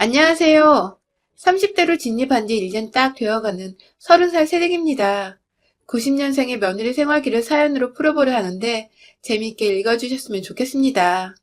안녕하세요. 30대로 진입한 지 1년 딱 되어가는 30살 새댁입니다. 90년생의 며느리 생활기를 사연으로 풀어보려 하는데 재미있게 읽어주셨으면 좋겠습니다.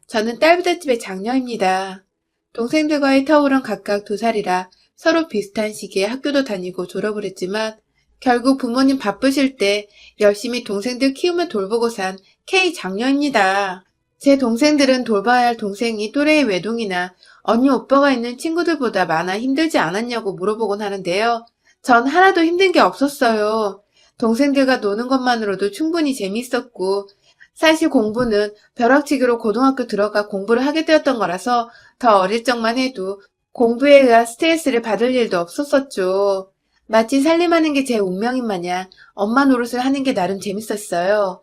저는 딸부잣집의 장녀입니다. 동생들과의 터울은 각각 2살이라 서로 비슷한 시기에 학교도 다니고 졸업을 했지만 결국 부모님 바쁘실 때 열심히 동생들 키우며 돌보고 산 K 장녀입니다. 제 동생들은 돌봐야 할 동생이 또래의 외동이나 언니 오빠가 있는 친구들보다 많아 힘들지 않았냐고 물어보곤 하는데요. 전 하나도 힘든 게 없었어요. 동생들과 노는 것만으로도 충분히 재밌었고 사실 공부는 벼락치기로 고등학교 들어가 공부를 하게 되었던 거라서 더 어릴 적만 해도 공부에 의한 스트레스를 받을 일도 없었었죠. 마치 살림하는 게 제 운명인 마냥 엄마 노릇을 하는 게 나름 재밌었어요.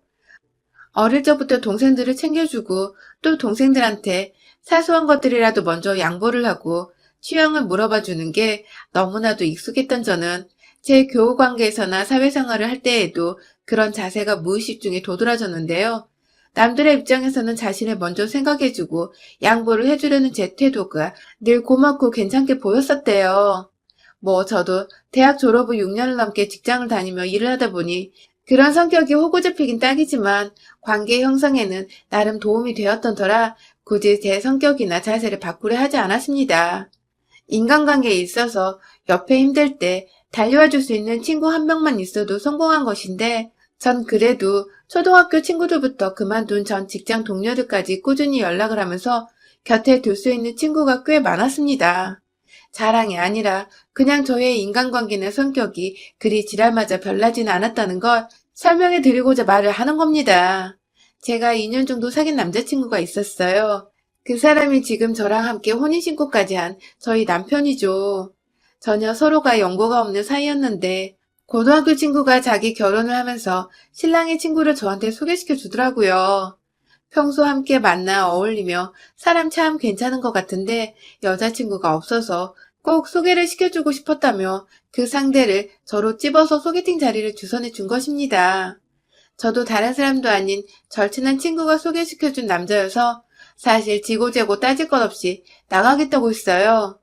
어릴 적부터 동생들을 챙겨주고 또 동생들한테 사소한 것들이라도 먼저 양보를 하고 취향을 물어봐 주는 게 너무나도 익숙했던 저는 제 교우 관계에서나 사회생활을 할 때에도 그런 자세가 무의식 중에 도드라졌는데요. 남들의 입장에서는 자신을 먼저 생각해주고 양보를 해주려는 제 태도가 늘 고맙고 괜찮게 보였었대요. 저도 대학 졸업 후 6년을 넘게 직장을 다니며 일을 하다 보니 그런 성격이 호구잡히긴 딱이지만 관계 형성에는 나름 도움이 되었던 터라 굳이 제 성격이나 자세를 바꾸려 하지 않았습니다. 인간관계에 있어서 옆에 힘들 때 달려와 줄 수 있는 친구 한 명만 있어도 성공한 것인데 전 그래도 초등학교 친구들부터 그만둔 전 직장 동료들까지 꾸준히 연락을 하면서 곁에 둘 수 있는 친구가 꽤 많았습니다. 자랑이 아니라 그냥 저의 인간관계나 성격이 그리 지랄맞아 별나지는 않았다는 걸 설명해 드리고자 말을 하는 겁니다. 제가 2년 정도 사귄 남자친구가 있었어요. 그 사람이 지금 저랑 함께 혼인신고까지 한 저희 남편이죠. 전혀 서로가 연고가 없는 사이였는데 고등학교 친구가 자기 결혼을 하면서 신랑의 친구를 저한테 소개시켜 주더라고요. 평소 함께 만나 어울리며 사람 참 괜찮은 것 같은데 여자친구가 없어서 꼭 소개를 시켜주고 싶었다며 그 상대를 저로 찝어서 소개팅 자리를 주선해 준 것입니다. 저도 다른 사람도 아닌 절친한 친구가 소개시켜준 남자여서 사실 지고재고 따질 것 없이 나가겠다고 했어요.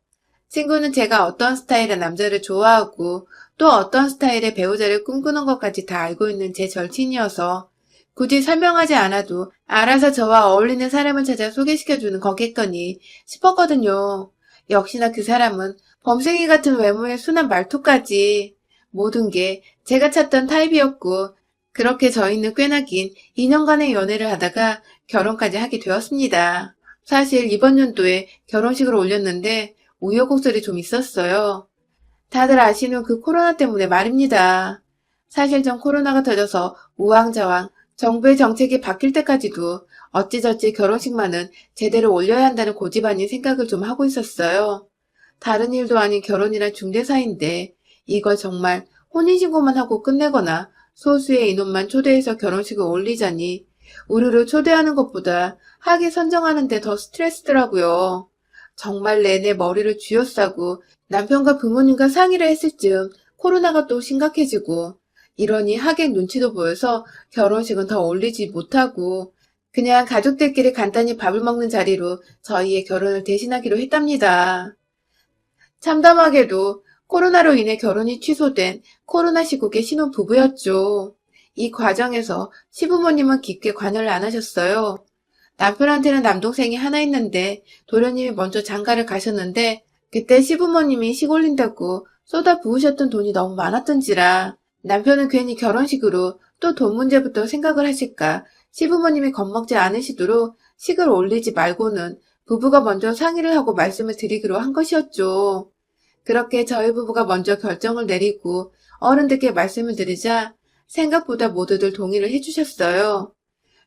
친구는 제가 어떤 스타일의 남자를 좋아하고 또 어떤 스타일의 배우자를 꿈꾸는 것까지 다 알고 있는 제 절친이어서 굳이 설명하지 않아도 알아서 저와 어울리는 사람을 찾아 소개시켜주는 거겠거니 싶었거든요. 역시나 그 사람은 범생이 같은 외모의 순한 말투까지 모든 게 제가 찾던 타입이었고 그렇게 저희는 꽤나 긴 2년간의 연애를 하다가 결혼까지 하게 되었습니다. 사실 이번 연도에 결혼식을 올렸는데 우여곡절이 좀 있었어요. 다들 아시는 그 코로나 때문에 말입니다. 사실 전 코로나가 터져서 우왕좌왕 정부의 정책이 바뀔 때까지도 어찌저찌 결혼식만은 제대로 올려야 한다는 고집 아닌 생각을 좀 하고 있었어요. 다른 일도 아닌 결혼이란 중대사인데 이걸 정말 혼인신고만 하고 끝내거나 소수의 인원만 초대해서 결혼식을 올리자니 우르르 초대하는 것보다 하게 선정하는 데 더 스트레스더라고요. 정말 내내 머리를 쥐어싸고 남편과 부모님과 상의를 했을 즈음 코로나가 또 심각해지고 이러니 하객 눈치도 보여서 결혼식은 더 올리지 못하고 그냥 가족들끼리 간단히 밥을 먹는 자리로 저희의 결혼을 대신하기로 했답니다. 참담하게도 코로나로 인해 결혼이 취소된 코로나 시국의 신혼부부였죠. 이 과정에서 시부모님은 깊게 관여를 안 하셨어요. 남편한테는 남동생이 하나 있는데 도련님이 먼저 장가를 가셨는데 그때 시부모님이 식 올린다고 쏟아 부으셨던 돈이 너무 많았던지라 남편은 괜히 결혼식으로 또 돈 문제부터 생각을 하실까 시부모님이 겁먹지 않으시도록 식을 올리지 말고는 부부가 먼저 상의를 하고 말씀을 드리기로 한 것이었죠. 그렇게 저희 부부가 먼저 결정을 내리고 어른들께 말씀을 드리자 생각보다 모두들 동의를 해주셨어요.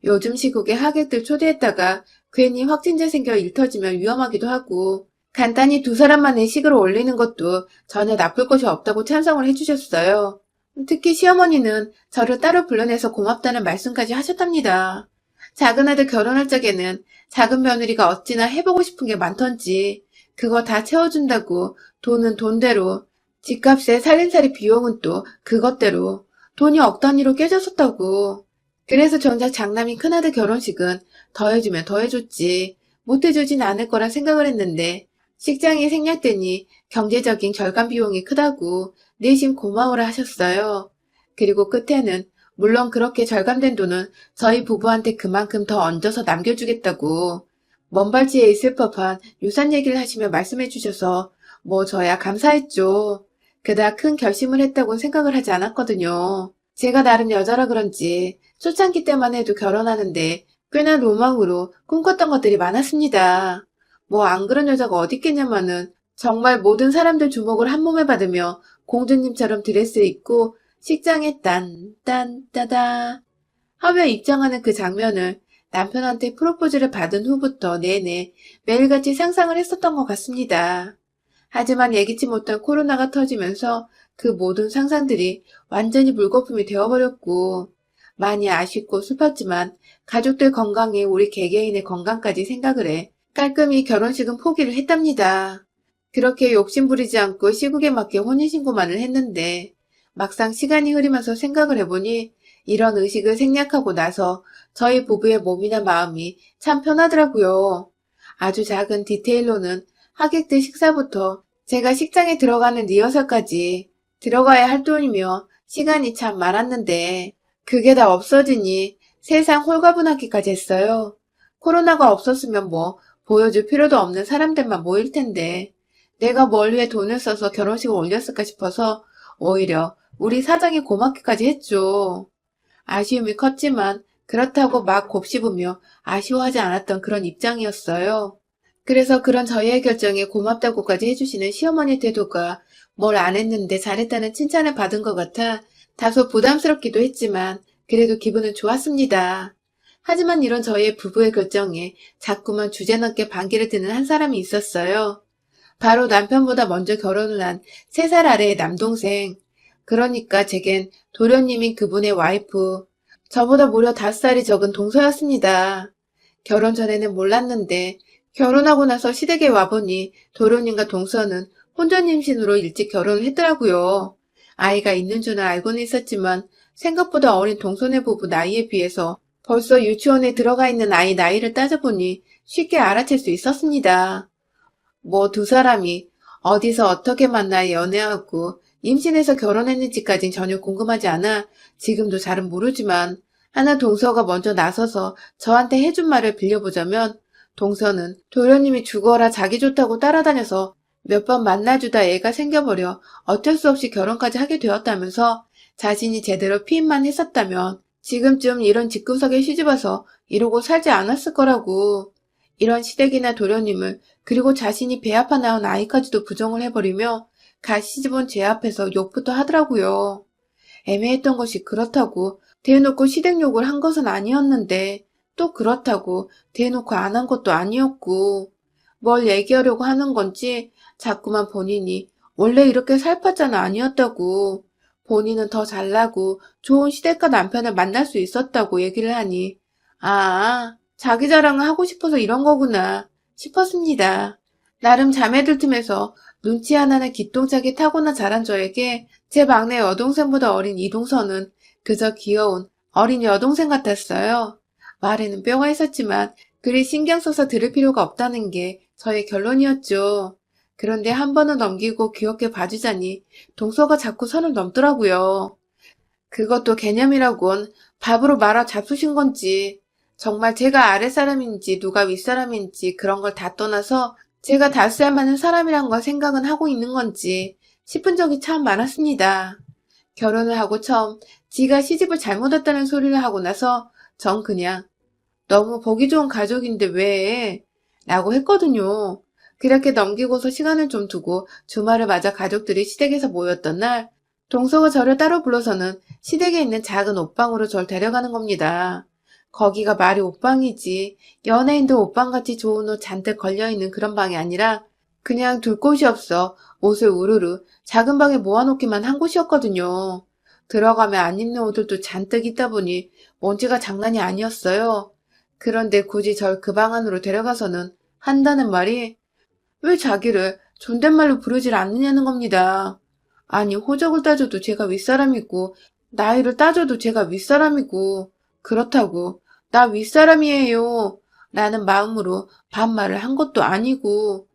요즘 시국에 하객들 초대했다가 괜히 확진자 생겨 일 터지면 위험하기도 하고 간단히 2사람만의 식을 올리는 것도 전혀 나쁠 것이 없다고 찬성을 해주셨어요. 특히 시어머니는 저를 따로 불러내서 고맙다는 말씀까지 하셨답니다. 작은 아들 결혼할 적에는 작은 며느리가 어찌나 해보고 싶은 게 많던지 그거 다 채워준다고 돈은 돈대로 집값에 살림살이 비용은 또 그것대로 돈이 억 단위로 깨졌었다고. 그래서 정작 장남인 큰아들 결혼식은 더해주면 더해줬지 못해주진 않을 거라 생각을 했는데 식장이 생략되니 경제적인 결감 비용이 크다고 내심 고마워라 하셨어요. 그리고 끝에는 물론 그렇게 절감된 돈은 저희 부부한테 그만큼 더 얹어서 남겨주겠다고 먼발치에 있을 법한 유산 얘기를 하시며 말씀해 주셔서 뭐 저야 감사했죠. 그닥 큰 결심을 했다고는 생각을 하지 않았거든요. 제가 나름 여자라 그런지 초창기 때만 해도 결혼하는데 꽤나 로망으로 꿈꿨던 것들이 많았습니다. 뭐 안 그런 여자가 어디 있겠냐마는 정말 모든 사람들 주목을 한 몸에 받으며 공주님처럼 드레스 입고 식장에 따다 하며 입장하는 그 장면을 남편한테 프로포즈를 받은 후부터 내내 매일같이 상상을 했었던 것 같습니다. 하지만 예기치 못한 코로나가 터지면서 그 모든 상상들이 완전히 물거품이 되어버렸고 많이 아쉽고 슬펐지만 가족들 건강에 우리 개개인의 건강까지 생각을 해 깔끔히 결혼식은 포기를 했답니다. 그렇게 욕심부리지 않고 시국에 맞게 혼인신고만을 했는데 막상 시간이 흐르면서 생각을 해보니 이런 의식을 생략하고 나서 저희 부부의 몸이나 마음이 참 편하더라고요. 아주 작은 디테일로는 하객들 식사부터 제가 식장에 들어가는 리허설까지 들어가야 할 돈이며 시간이 참 많았는데 그게 다 없어지니 세상 홀가분하기까지 했어요. 코로나가 없었으면 뭐 보여줄 필요도 없는 사람들만 모일 텐데 내가 뭘 위해 돈을 써서 결혼식을 올렸을까 싶어서 오히려 우리 사장이 고맙기까지 했죠. 아쉬움이 컸지만 그렇다고 막 곱씹으며 아쉬워하지 않았던 그런 입장이었어요. 그래서 그런 저희의 결정에 고맙다고까지 해주시는 시어머니 태도가 뭘 안 했는데 잘했다는 칭찬을 받은 것 같아 다소 부담스럽기도 했지만 그래도 기분은 좋았습니다. 하지만 이런 저희의 부부의 결정에 자꾸만 주제넘게 반기를 드는 한 사람이 있었어요. 바로 남편보다 먼저 결혼을 한 3살 아래의 남동생. 그러니까 제겐 도련님인 그분의 와이프. 저보다 무려 5살이 적은 동서였습니다. 결혼 전에는 몰랐는데 결혼하고 나서 시댁에 와보니 도련님과 동서는 혼전 임신으로 일찍 결혼을 했더라고요. 아이가 있는 줄은 알고는 있었지만 생각보다 어린 동서네 부부 나이에 비해서 벌써 유치원에 들어가 있는 아이 나이를 따져보니 쉽게 알아챌 수 있었습니다. 뭐 두 사람이 어디서 어떻게 만나 연애하고 임신해서 결혼했는지까진 전혀 궁금하지 않아 지금도 잘은 모르지만 하나 동서가 먼저 나서서 저한테 해준 말을 빌려보자면 동서는 도련님이 죽어라 자기 좋다고 따라다녀서 몇 번 만나주다 애가 생겨버려 어쩔 수 없이 결혼까지 하게 되었다면서 자신이 제대로 피임만 했었다면 지금쯤 이런 집구석에 시집와서 이러고 살지 않았을 거라고. 이런 시댁이나 도련님을 그리고 자신이 배 아파 낳은 아이까지도 부정을 해버리며 갓 시집온 제 앞에서 욕부터 하더라고요. 애매했던 것이 그렇다고 대놓고 시댁 욕을 한 것은 아니었는데 또 그렇다고 대놓고 안 한 것도 아니었고 뭘 얘기하려고 하는 건지 자꾸만 본인이 원래 이렇게 살팠잖아 아니었다고 본인은 더 잘나고 좋은 시댁과 남편을 만날 수 있었다고 얘기를 하니 자기 자랑을 하고 싶어서 이런 거구나 싶었습니다. 나름 자매들 틈에서 눈치 하나는 기똥차게 타고나 자란 저에게 제 막내 여동생보다 어린 이동서는 그저 귀여운 어린 여동생 같았어요. 말에는 뼈가 있었지만 그리 신경 써서 들을 필요가 없다는 게 저의 결론이었죠. 그런데 한 번은 넘기고 귀엽게 봐주자니 동서가 자꾸 선을 넘더라고요. 그것도 개념이라곤 밥으로 말아 잡수신 건지 정말 제가 아랫사람인지 누가 윗사람인지 그런 걸 다 떠나서 제가 다스려야 하는 사람이란 걸 생각은 하고 있는 건지 싶은 적이 참 많았습니다. 결혼을 하고 처음 지가 시집을 잘못 왔다는 소리를 하고 나서 전 그냥 너무 보기 좋은 가족인데 왜? 라고 했거든요. 그렇게 넘기고서 시간을 좀 두고 주말을 맞아 가족들이 시댁에서 모였던 날 동서가 저를 따로 불러서는 시댁에 있는 작은 옷방으로 절 데려가는 겁니다. 거기가 말이 옷방이지 연예인들 옷방같이 좋은 옷 잔뜩 걸려있는 그런 방이 아니라 그냥 둘 곳이 없어 옷을 우르르 작은 방에 모아놓기만 한 곳이었거든요. 들어가면 안 입는 옷들도 잔뜩 있다 보니 먼지가 장난이 아니었어요. 그런데 굳이 절 그 방 안으로 데려가서는 한다는 말이 왜 자기를 존댓말로 부르질 않느냐는 겁니다. 아니 호적을 따져도 제가 윗사람이고 나이를 따져도 제가 윗사람이고 그렇다고 나 윗사람이에요 라는 마음으로 반말을 한 것도 아니고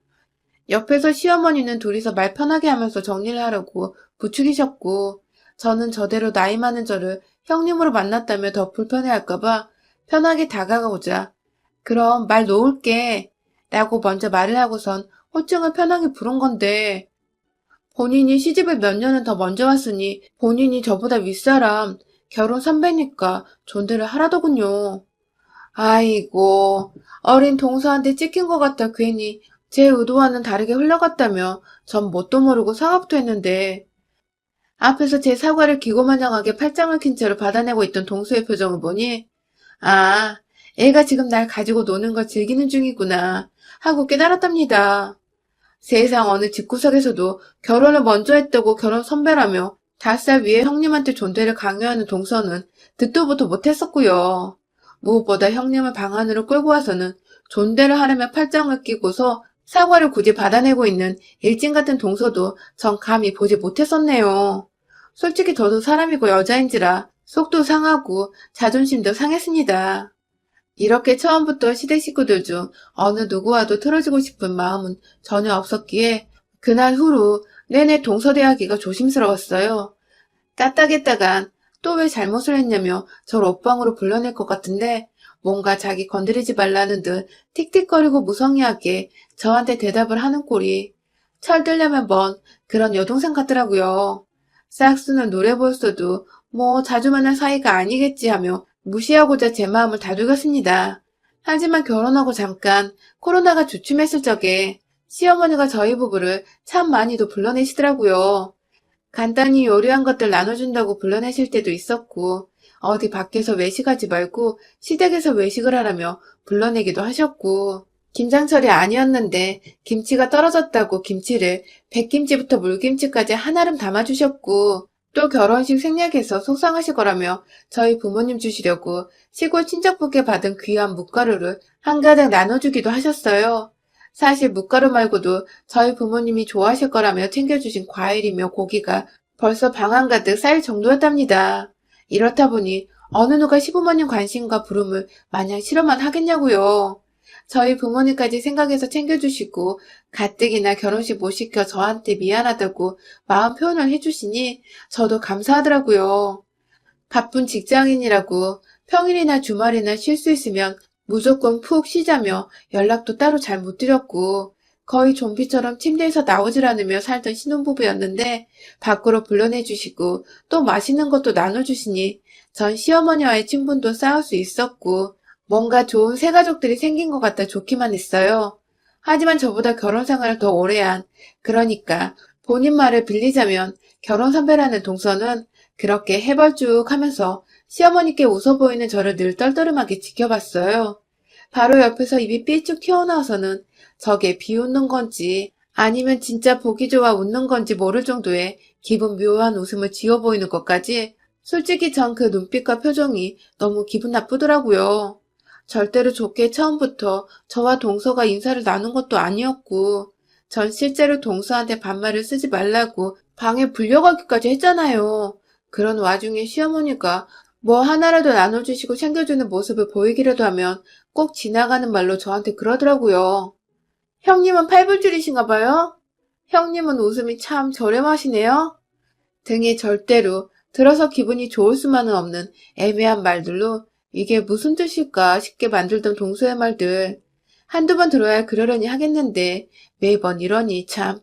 옆에서 시어머니는 둘이서 말 편하게 하면서 정리를 하려고 부추기셨고, 저는 저대로 나이 많은 저를 형님으로 만났다며 더 불편해할까봐 편하게 다가가고자, 그럼 말 놓을게 라고 먼저 말을 하고선 호칭을 편하게 부른 건데, 본인이 시집을 몇 년은 더 먼저 왔으니 본인이 저보다 윗사람, 결혼 선배니까 존대를 하라더군요. 아이고, 어린 동서한테 찍힌 것 같아 괜히 제 의도와는 다르게 흘러갔다며 전 뭣도 모르고 사과부터 했는데, 앞에서 제 사과를 기고만장하게 팔짱을 낀 채로 받아내고 있던 동서의 표정을 보니, 아, 애가 지금 날 가지고 노는 걸 즐기는 중이구나 하고 깨달았답니다. 세상 어느 집구석에서도 결혼을 먼저 했다고 결혼 선배라며 5살 위에 형님한테 존대를 강요하는 동서는 듣도 보도 못했었고요. 무엇보다 형님을 방 안으로 끌고 와서는 존대를 하려며 팔짱을 끼고서 사과를 굳이 받아내고 있는 일진 같은 동서도 전 감히 보지 못했었네요. 솔직히 저도 사람이고 여자인지라 속도 상하고 자존심도 상했습니다. 이렇게 처음부터 시댁 식구들 중 어느 누구와도 틀어지고 싶은 마음은 전혀 없었기에 그날 후로 내내 동서대하기가 조심스러웠어요. 까딱했다간 또 왜 잘못을 했냐며 저를 옷방으로 불러낼 것 같은데 뭔가 자기 건드리지 말라는 듯 틱틱거리고 무성의하게 저한테 대답을 하는 꼴이 철들려면 뭔 그런 여동생 같더라고요. 싹수는 노래 보였어도 뭐 자주 만난 사이가 아니겠지 하며 무시하고자 제 마음을 다독였습니다. 하지만 결혼하고 잠깐 코로나가 주춤했을 적에 시어머니가 저희 부부를 참 많이도 불러내시더라고요. 간단히 요리한 것들 나눠준다고 불러내실 때도 있었고, 어디 밖에서 외식하지 말고 시댁에서 외식을 하라며 불러내기도 하셨고, 김장철이 아니었는데 김치가 떨어졌다고 김치를 백김치부터 물김치까지 한아름 담아주셨고, 또 결혼식 생략해서 속상하실 거라며 저희 부모님 주시려고 시골 친척분께 받은 귀한 묵가루를 한가득 나눠주기도 하셨어요. 사실 묵가루 말고도 저희 부모님이 좋아하실 거라며 챙겨주신 과일이며 고기가 벌써 방 한가득 쌓일 정도였답니다. 이렇다 보니 어느 누가 시부모님 관심과 부름을 마냥 싫어만 하겠냐고요. 저희 부모님까지 생각해서 챙겨주시고 가뜩이나 결혼식 못 시켜 저한테 미안하다고 마음 표현을 해주시니 저도 감사하더라고요. 바쁜 직장인이라고 평일이나 주말이나 쉴 수 있으면 무조건 푹 쉬자며 연락도 따로 잘 못 드렸고 거의 좀비처럼 침대에서 나오질 않으며 살던 신혼부부였는데 밖으로 불러내주시고 또 맛있는 것도 나눠주시니 전 시어머니와의 친분도 쌓을 수 있었고 뭔가 좋은 새 가족들이 생긴 것 같아 좋기만 했어요. 하지만 저보다 결혼 생활을 더 오래 한, 그러니까 본인 말을 빌리자면 결혼 선배라는 동서는 그렇게 해벌쭉 하면서 시어머니께 웃어 보이는 저를 늘 떨떠름하게 지켜봤어요. 바로 옆에서 입이 삐쭉 튀어나와서는 저게 비웃는 건지 아니면 진짜 보기 좋아 웃는 건지 모를 정도의 기분 묘한 웃음을 지어 보이는 것까지 솔직히 전 그 눈빛과 표정이 너무 기분 나쁘더라고요. 절대로 좋게 처음부터 저와 동서가 인사를 나눈 것도 아니었고 전 실제로 동서한테 반말을 쓰지 말라고 방에 불려가기까지 했잖아요. 그런 와중에 시어머니가 뭐 하나라도 나눠주시고 챙겨주는 모습을 보이기라도 하면 꼭 지나가는 말로 저한테 그러더라고요. 형님은 팔불줄이신가 봐요? 형님은 웃음이 참 저렴하시네요? 등의 절대로 들어서 기분이 좋을 수만은 없는 애매한 말들로 이게 무슨 뜻일까 싶게 만들던 동서의 말들. 한두 번 들어야 그러려니 하겠는데 매번 이러니 참.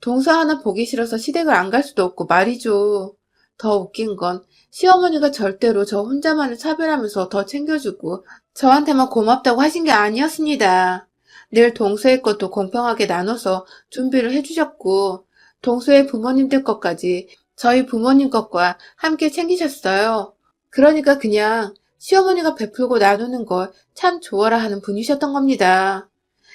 동서 하나 보기 싫어서 시댁을 안 갈 수도 없고 말이죠. 더 웃긴 건 시어머니가 절대로 저 혼자만을 차별하면서 더 챙겨주고 저한테만 고맙다고 하신 게 아니었습니다. 늘 동서의 것도 공평하게 나눠서 준비를 해주셨고 동서의 부모님들 것까지 저희 부모님 것과 함께 챙기셨어요. 그러니까 그냥 시어머니가 베풀고 나누는 걸 참 좋아라 하는 분이셨던 겁니다.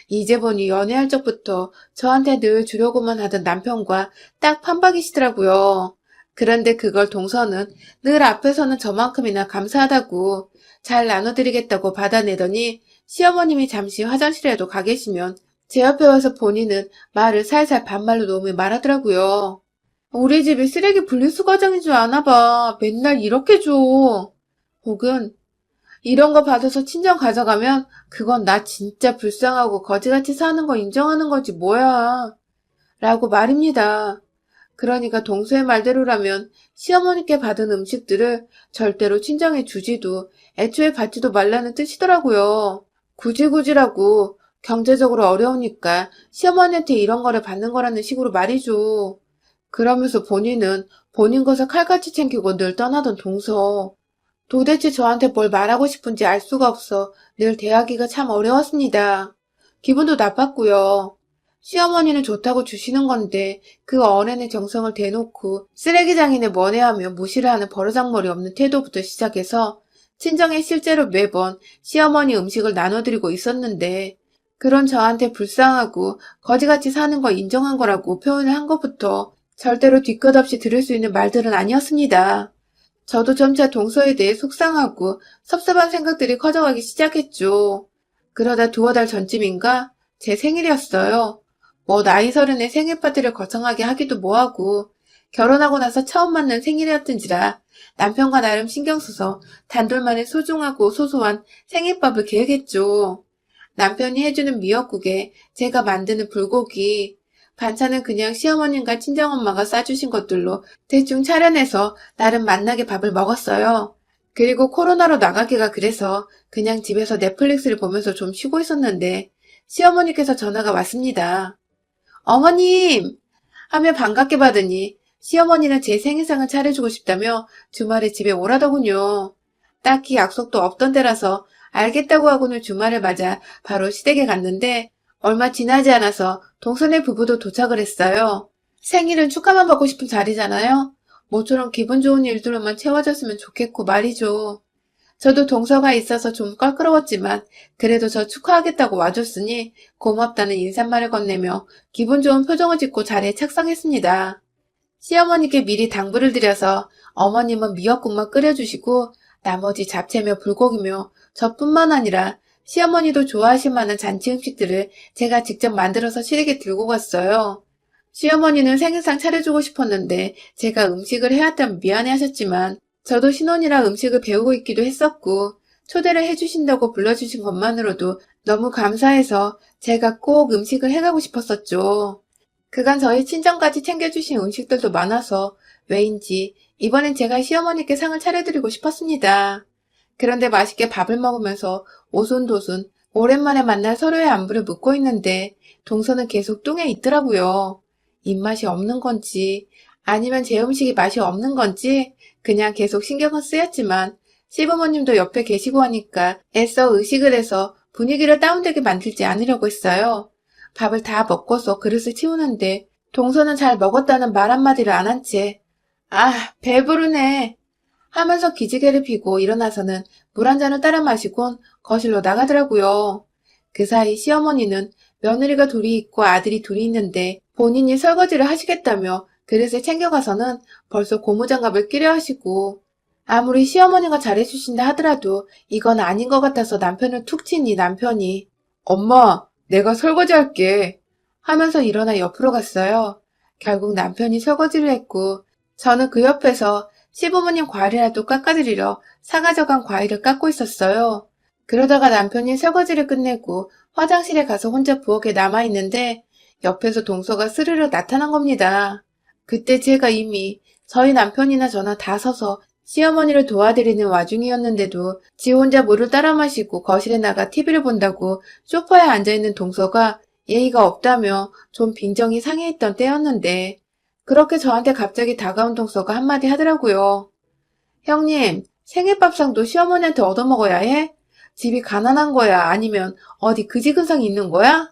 이제 보니 연애할 적부터 저한테 늘 주려고만 하던 남편과 딱 판박이시더라고요. 그런데 그걸 동서는 늘 앞에서는 저만큼이나 감사하다고 잘 나눠드리겠다고 받아내더니 시어머님이 잠시 화장실에도 가 계시면 제 옆에 와서 본인은 말을 살살 반말로 놓으며 말하더라고요. 우리 집이 쓰레기 분리수거장인 줄 아나 봐. 맨날 이렇게 줘. 혹은 이런 거 받아서 친정 가져가면 그건 나 진짜 불쌍하고 거지같이 사는 거 인정하는 거지 뭐야. 라고 말입니다. 그러니까 동서의 말대로라면 시어머니께 받은 음식들을 절대로 친정에 주지도 애초에 받지도 말라는 뜻이더라고요. 굳이라고 경제적으로 어려우니까 시어머니한테 이런 거를 받는 거라는 식으로 말이죠. 그러면서 본인은 본인 것을 칼같이 챙기고 늘 떠나던 동서. 도대체 저한테 뭘 말하고 싶은지 알 수가 없어 늘 대하기가 참 어려웠습니다. 기분도 나빴고요. 시어머니는 좋다고 주시는 건데 그 어른의 정성을 대놓고 쓰레기장이네 뭐네하며 무시를 하는 버르장머리 없는 태도부터 시작해서 친정에 실제로 매번 시어머니 음식을 나눠드리고 있었는데 그런 저한테 불쌍하고 거지같이 사는 거 인정한 거라고 표현을 한 것부터 절대로 뒤끝 없이 들을 수 있는 말들은 아니었습니다. 저도 점차 동서에 대해 속상하고 섭섭한 생각들이 커져가기 시작했죠. 그러다 두어 달 전쯤인가 제 생일이었어요. 뭐 나이 서른에 생일 파티를 거창하게 하기도 뭐하고 결혼하고 나서 처음 맞는 생일이었던지라 남편과 나름 신경 써서 단둘만의 소중하고 소소한 생일밥을 계획했죠. 남편이 해주는 미역국에 제가 만드는 불고기, 반찬은 그냥 시어머님과 친정엄마가 싸주신 것들로 대충 차려내서 나름 맛나게 밥을 먹었어요. 그리고 코로나로 나가기가 그래서 그냥 집에서 넷플릭스를 보면서 좀 쉬고 있었는데 시어머니께서 전화가 왔습니다. 어머님! 하며 반갑게 받으니 시어머니는 제 생일상을 차려주고 싶다며 주말에 집에 오라더군요. 딱히 약속도 없던 때라서 알겠다고 하고는 주말을 맞아 바로 시댁에 갔는데 얼마 지나지 않아서 동서네 부부도 도착을 했어요. 생일은 축하만 받고 싶은 자리잖아요. 모처럼 기분 좋은 일들로만 채워졌으면 좋겠고 말이죠. 저도 동서가 있어서 좀 껄끄러웠지만 그래도 저 축하하겠다고 와줬으니 고맙다는 인사말을 건네며 기분 좋은 표정을 짓고 자리에 착석했습니다. 시어머니께 미리 당부를 드려서 어머님은 미역국만 끓여주시고 나머지 잡채며 불고기며 저뿐만 아니라 시어머니도 좋아하실 만한 잔치 음식들을 제가 직접 만들어서 시댁에 들고 갔어요. 시어머니는 생일상 차려주고 싶었는데 제가 음식을 해왔다면 미안해하셨지만 저도 신혼이라 음식을 배우고 있기도 했었고 초대를 해주신다고 불러주신 것만으로도 너무 감사해서 제가 꼭 음식을 해가고 싶었었죠. 그간 저희 친정까지 챙겨주신 음식들도 많아서 왜인지 이번엔 제가 시어머니께 상을 차려드리고 싶었습니다. 그런데 맛있게 밥을 먹으면서 오손도손 오랜만에 만날 서로의 안부를 묻고 있는데 동서는 계속 뚱에 있더라고요. 입맛이 없는 건지 아니면 제 음식이 맛이 없는 건지 그냥 계속 신경은 쓰였지만 시부모님도 옆에 계시고 하니까 애써 의식을 해서 분위기를 다운되게 만들지 않으려고 했어요. 밥을 다 먹고서 그릇을 치우는데 동서는 잘 먹었다는 말 한마디를 안 한 채 아, 배부르네 하면서 기지개를 피고 일어나서는 물 한 잔을 따라 마시곤 거실로 나가더라고요. 그 사이 시어머니는 며느리가 둘이 있고 아들이 둘이 있는데 본인이 설거지를 하시겠다며 그릇을 챙겨가서는 벌써 고무장갑을 끼려 하시고 아무리 시어머니가 잘해주신다 하더라도 이건 아닌 것 같아서 남편을 툭 치니 남편이 엄마, 내가 설거지 할게 하면서 일어나 옆으로 갔어요. 결국 남편이 설거지를 했고 저는 그 옆에서 시부모님 과일이라도 깎아드리려 사가져간 과일을 깎고 있었어요. 그러다가 남편이 설거지를 끝내고 화장실에 가서 혼자 부엌에 남아있는데 옆에서 동서가 스르르 나타난 겁니다. 그때 제가 이미 저희 남편이나 저나 다 서서 시어머니를 도와드리는 와중이었는데도 지 혼자 물을 따라 마시고 거실에 나가 TV를 본다고 소파에 앉아있는 동서가 예의가 없다며 좀 빈정이 상해있던 때였는데 그렇게 저한테 갑자기 다가온 동서가 한마디 하더라고요. 형님, 생일밥상도 시어머니한테 얻어먹어야 해? 집이 가난한 거야? 아니면 어디 그지근상이 있는 거야?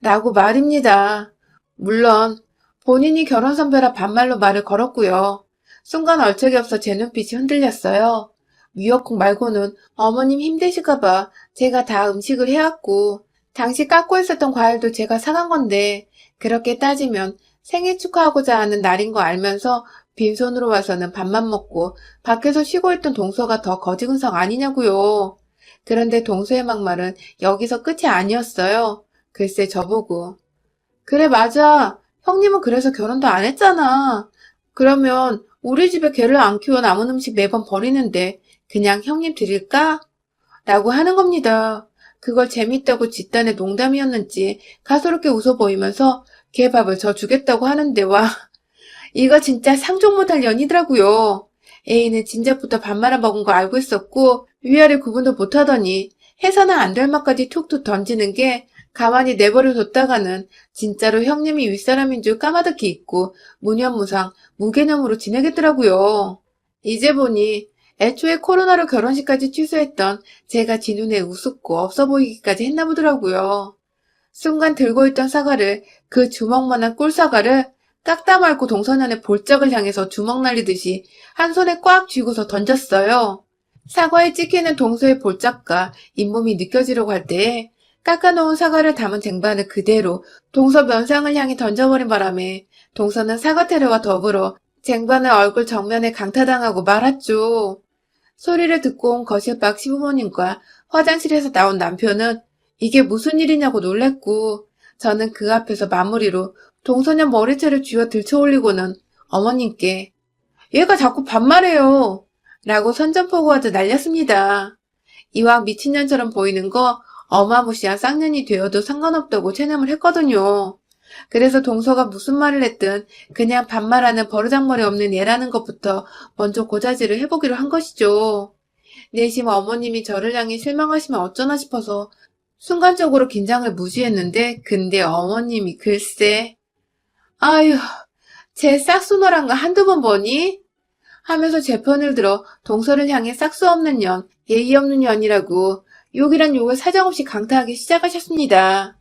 라고 말입니다. 물론 본인이 결혼 선배라 반말로 말을 걸었고요. 순간 얼척이 없어 제 눈빛이 흔들렸어요. 미역국 말고는 어머님 힘드실까봐 제가 다 음식을 해왔고 당시 깎고 있었던 과일도 제가 사간 건데 그렇게 따지면 생일 축하하고자 하는 날인 거 알면서 빈손으로 와서는 밥만 먹고 밖에서 쉬고 있던 동서가 더 거지근성 아니냐고요. 그런데 동서의 막말은 여기서 끝이 아니었어요. 글쎄 저보고 그래 맞아. 형님은 그래서 결혼도 안 했잖아. 그러면 우리 집에 개를 안 키워 남은 음식 매번 버리는데 그냥 형님 드릴까? 라고 하는 겁니다. 그걸 재밌다고 집단의 농담이었는지 가소롭게 웃어 보이면서 개밥을 저 주겠다고 하는데 와, 이거 진짜 상종 못할 년이더라고요. A는 진작부터 밥 말아먹은 거 알고 있었고 위아래 구분도 못하더니 해서는 안 될 말까지 툭툭 던지는 게 가만히 내버려 뒀다가는 진짜로 형님이 윗사람인 줄 까마득히 잊고 무념무상 무개념으로 지내겠더라고요. 이제 보니 애초에 코로나로 결혼식까지 취소했던 제가 지 눈에 우습고 없어 보이기까지 했나 보더라고요. 순간 들고 있던 사과를, 그 주먹만한 꿀사과를 깎다 말고 동선연의 볼적을 향해서 주먹 날리듯이 한 손에 꽉 쥐고서 던졌어요. 사과에 찍히는 동서의 볼짝과 잇몸이 느껴지려고 할 때에 깎아놓은 사과를 담은 쟁반을 그대로 동서 면상을 향해 던져버린 바람에 동서는 사과테러와 더불어 쟁반을 얼굴 정면에 강타당하고 말았죠. 소리를 듣고 온 거실밖 시부모님과 화장실에서 나온 남편은 이게 무슨 일이냐고 놀랬고, 저는 그 앞에서 마무리로 동서년 머리채를 쥐어 들쳐올리고는 어머님께 얘가 자꾸 반말해요 라고 선전포고하듯 날렸습니다. 이왕 미친년처럼 보이는 거 어마무시한 쌍년이 되어도 상관없다고 체념을 했거든요. 그래서 동서가 무슨 말을 했든 그냥 반말하는 버르장머리 없는 얘라는 것부터 먼저 고자질을 해보기로 한 것이죠. 내심 어머님이 저를 향해 실망하시면 어쩌나 싶어서 순간적으로 긴장을 무시했는데, 근데 어머님이 글쎄, 아휴, 쟤 싹수너란 거 한두 번 보니? 하면서 제 편을 들어 동서를 향해 싹수 없는 년, 예의 없는 년이라고 욕이란 욕을 사정없이 강타하기 시작하셨습니다.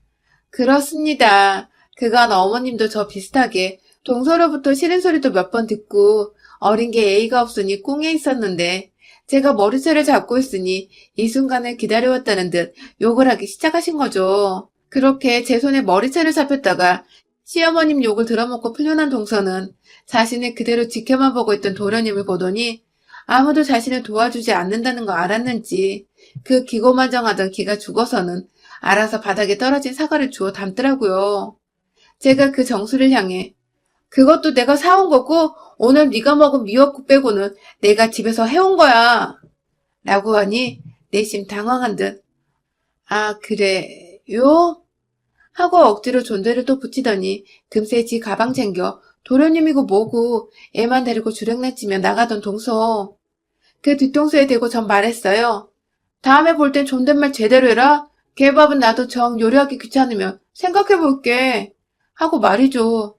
그렇습니다. 그간 어머님도 저 비슷하게 동서로부터 싫은 소리도 몇 번 듣고 어린 게 예의가 없으니 꿍에 있었는데 제가 머리채를 잡고 있으니 이 순간을 기다려왔다는 듯 욕을 하기 시작하신 거죠. 그렇게 제 손에 머리채를 잡혔다가 시어머님 욕을 들어먹고 풀려난 동서는 자신을 그대로 지켜만 보고 있던 도련님을 보더니 아무도 자신을 도와주지 않는다는 거 알았는지 그 기고만장하던 기가 죽어서는 알아서 바닥에 떨어진 사과를 주워 담더라고요. 제가 그 정수를 향해 그것도 내가 사온 거고 오늘 네가 먹은 미역국 빼고는 내가 집에서 해온 거야 라고 하니 내심 당황한 듯 아 그래요? 하고 억지로 존대를 또 붙이더니 금세 지 가방 챙겨 도련님이고 뭐고 애만 데리고 주랭랑치며 나가던 동서. 그 뒤통수에 대고 전 말했어요. 다음에 볼 땐 존댓말 제대로 해라. 개밥은 나도 정 요리하기 귀찮으면 생각해볼게. 하고 말이죠.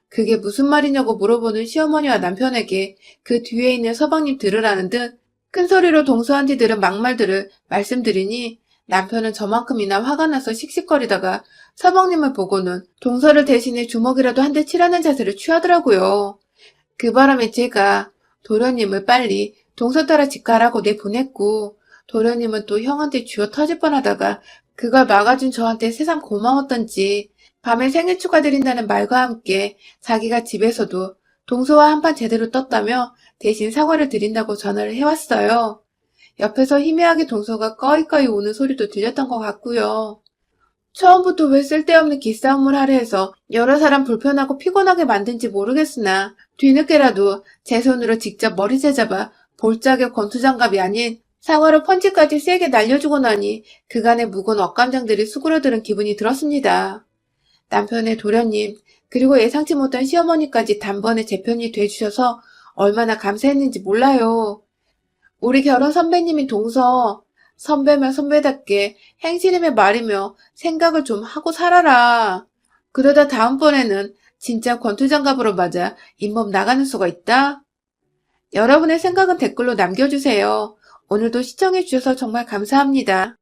그게 무슨 말이냐고 물어보는 시어머니와 남편에게 그 뒤에 있는 서방님 들으라는 듯 큰 소리로 동서한테 들은 막말들을 말씀드리니 남편은 저만큼이나 화가 나서 씩씩거리다가 서방님을 보고는 동서를 대신해 주먹이라도 한 대 치라는 자세를 취하더라고요. 그 바람에 제가 도련님을 빨리 동서 따라 집 가라고 내보냈고 도련님은 또 형한테 쥐어 터질 뻔하다가 그걸 막아준 저한테 세상 고마웠던지 밤에 생일 축하드린다는 말과 함께 자기가 집에서도 동서와 한판 제대로 떴다며 대신 사과를 드린다고 전화를 해왔어요. 옆에서 희미하게 동서가 꺼이꺼이 우는 소리도 들렸던 것 같고요. 처음부터 왜 쓸데없는 기싸움을 하려 해서 여러 사람 불편하고 피곤하게 만든지 모르겠으나 뒤늦게라도 제 손으로 직접 머리채 잡아 볼짝의 권투장갑이 아닌 사과로 펀치까지 세게 날려주고 나니 그간의 묵은 억감정들이 수그러드는 기분이 들었습니다. 남편의 도련님 그리고 예상치 못한 시어머니까지 단번에 제 편이 돼주셔서 얼마나 감사했는지 몰라요. 우리 결혼 선배님인 동서, 선배면 선배답게 행실이며 말이며 생각을 좀 하고 살아라. 그러다 다음번에는 진짜 권투장갑으로 맞아 잇몸 나가는 수가 있다. 여러분의 생각은 댓글로 남겨주세요. 오늘도 시청해주셔서 정말 감사합니다.